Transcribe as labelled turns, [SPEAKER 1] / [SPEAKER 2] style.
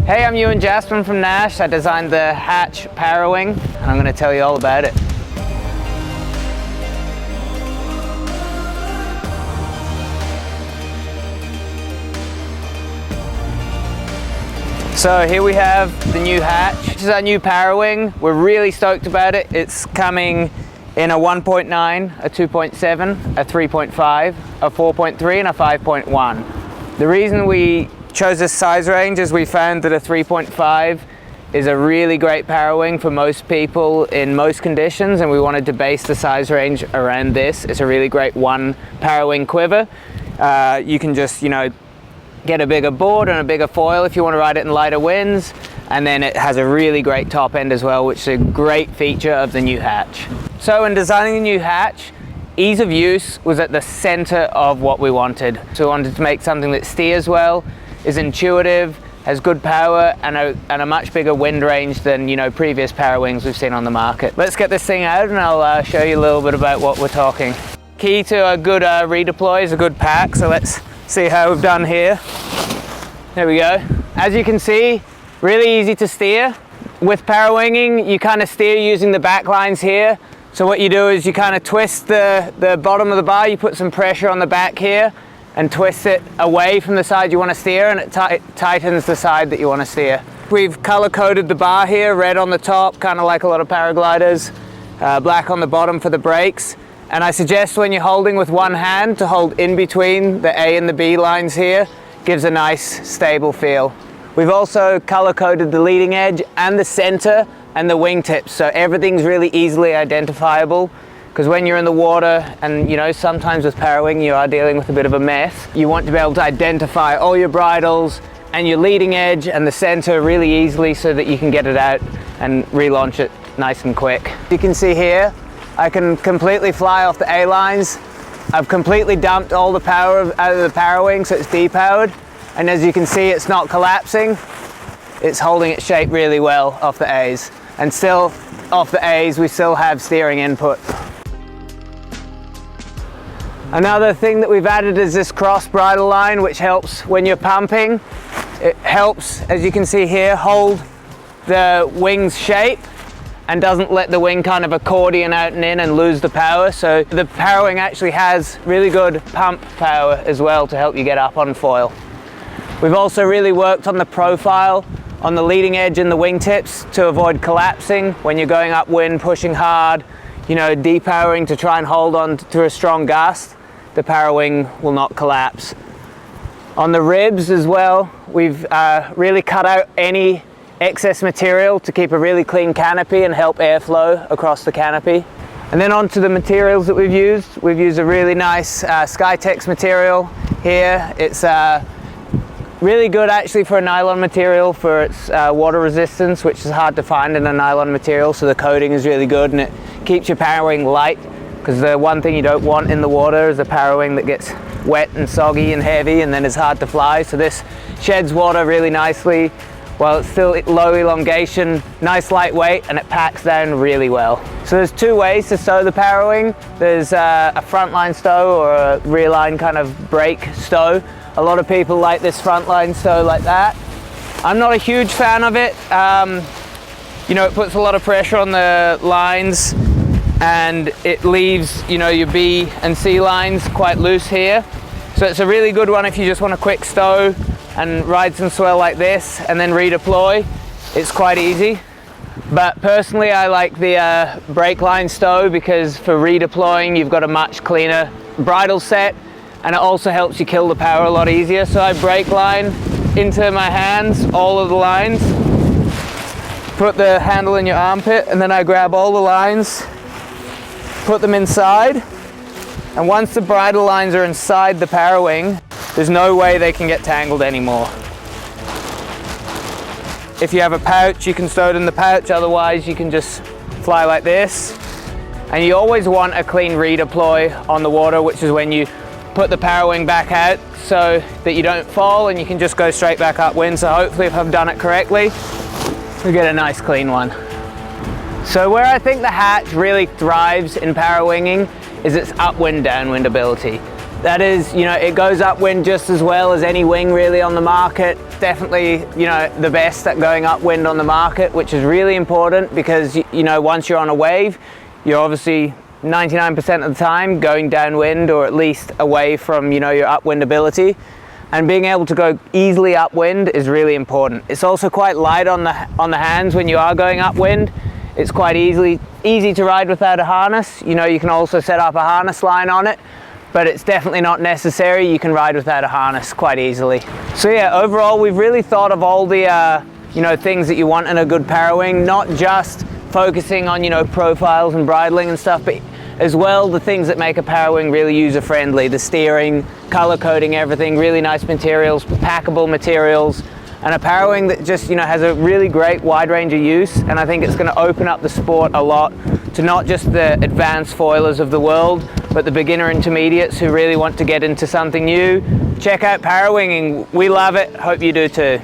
[SPEAKER 1] Hey, I'm Ewan Jasper from Naish. I designed the hatch Parawing, and I'm going to tell you all about it. So here we have the new hatch. This is our new Parawing. We're really stoked about it. It's coming in a 1.9, a 2.7, a 3.5, a 4.3 and a 5.1. The reason we chose this size range is we found that a 3.5 is a really great Parawing for most people in most conditions, and we wanted to base the size range around this. It's a really great one Parawing quiver. You can just, get a bigger board and a bigger foil if you want to ride it in lighter winds, and then it has a really great top end as well, which is a great feature of the new hatch. So in designing the new hatch, ease of use was at the center of what we wanted. So we wanted to make something that steers well, is intuitive, has good power, and a much bigger wind range than previous Parawings we've seen on the market. Let's get this thing out and I'll show you a little bit about what we're talking. Key to a good redeploy is a good pack, so let's see how we've done here. There we go. As you can see, really easy to steer. With Parawinging, you kind of steer using the back lines here. So what you do is you kind of twist the bottom of the bar, you put some pressure on the back here and twist it away from the side you want to steer, and it tightens the side that you want to steer. We've color coded the bar here, red on the top, kind of like a lot of paragliders, black on the bottom for the brakes. And I suggest when you're holding with one hand to hold in between the A and the B lines here. Gives a nice stable feel. We've also color coded the leading edge and the center and the wingtips, so everything's really easily identifiable, because when you're in the water and sometimes with Parawing you are dealing with a bit of a mess, you want to be able to identify all your bridles and your leading edge and the center really easily so that you can get it out and relaunch it nice and quick. You can see here I can completely fly off the A lines. I've completely dumped all the power out of the Parawing, so it's depowered, and as you can see it's not collapsing. It's holding its shape really well off the A's, and still off the A's we still have steering input. Another thing that we've added is this cross bridle line, which helps when you're pumping. It helps, as you can see here, hold the wing's shape and doesn't let the wing kind of accordion out and in and lose the power. So the Parawing actually has really good pump power as well to help you get up on foil. We've also really worked on the profile on the leading edge and the wingtips to avoid collapsing when you're going upwind, pushing hard, depowering to try and hold on to a strong gust. The Parawing will not collapse. On the ribs as well, we've really cut out any excess material to keep a really clean canopy and help airflow across the canopy. And then onto the materials that we've used. We've used a really nice Skytex material here. It's really good actually for a nylon material for its water resistance, which is hard to find in a nylon material, so the coating is really good and it keeps your Parawing light, because the one thing you don't want in the water is a Parawing that gets wet and soggy and heavy and then it's hard to fly. So this sheds water really nicely while it's still low elongation, nice lightweight, and it packs down really well. So there's two ways to stow the Parawing. There's a frontline stow or a rear line kind of brake stow. A lot of people like this frontline stow like that. I'm not a huge fan of it. It puts a lot of pressure on the lines and it leaves your B and C lines quite loose here. So it's a really good one if you just want a quick stow and ride some swell like this and then redeploy. It's quite easy. But personally I like the brake line stow, because for redeploying you've got a much cleaner bridle set and it also helps you kill the power a lot easier. So I brake line into my hands all of the lines, put the handle in your armpit, and then I grab all the lines, put them inside, and once the bridle lines are inside the Parawing, there's no way they can get tangled anymore. If you have a pouch, you can stow it in the pouch, otherwise you can just fly like this. And you always want a clean redeploy on the water, which is when you put the Parawing back out so that you don't fall and you can just go straight back upwind. So hopefully if I've done it correctly, we get a nice clean one. So where I think the hatch really thrives in Parawinging is its upwind downwind ability. That is, it goes upwind just as well as any wing really on the market. definitely, you know, the best at going upwind on the market, which is really important because, you know, once you're on a wave, you're obviously 99% of the time going downwind or at least away from, you know, your upwind ability. And being able to go easily upwind is really important. It's also quite light on the hands when you are going upwind. It's quite easy to ride without a harness. You know, you can also set up a harness line on it, but it's definitely not necessary. You can ride without a harness quite easily. So yeah, overall, we've really thought of all the, you know, things that you want in a good Parawing, not just focusing on, you know, profiles and bridling and stuff, but as well the things that make a Parawing really user-friendly, the steering, color coding everything, really nice materials, packable materials, and a Parawing that just, you know, has a really great wide range of use. And I think it's going to open up the sport a lot to not just the advanced foilers of the world, but the beginner intermediates who really want to get into something new. Check out Parawing, we love it, hope you do too.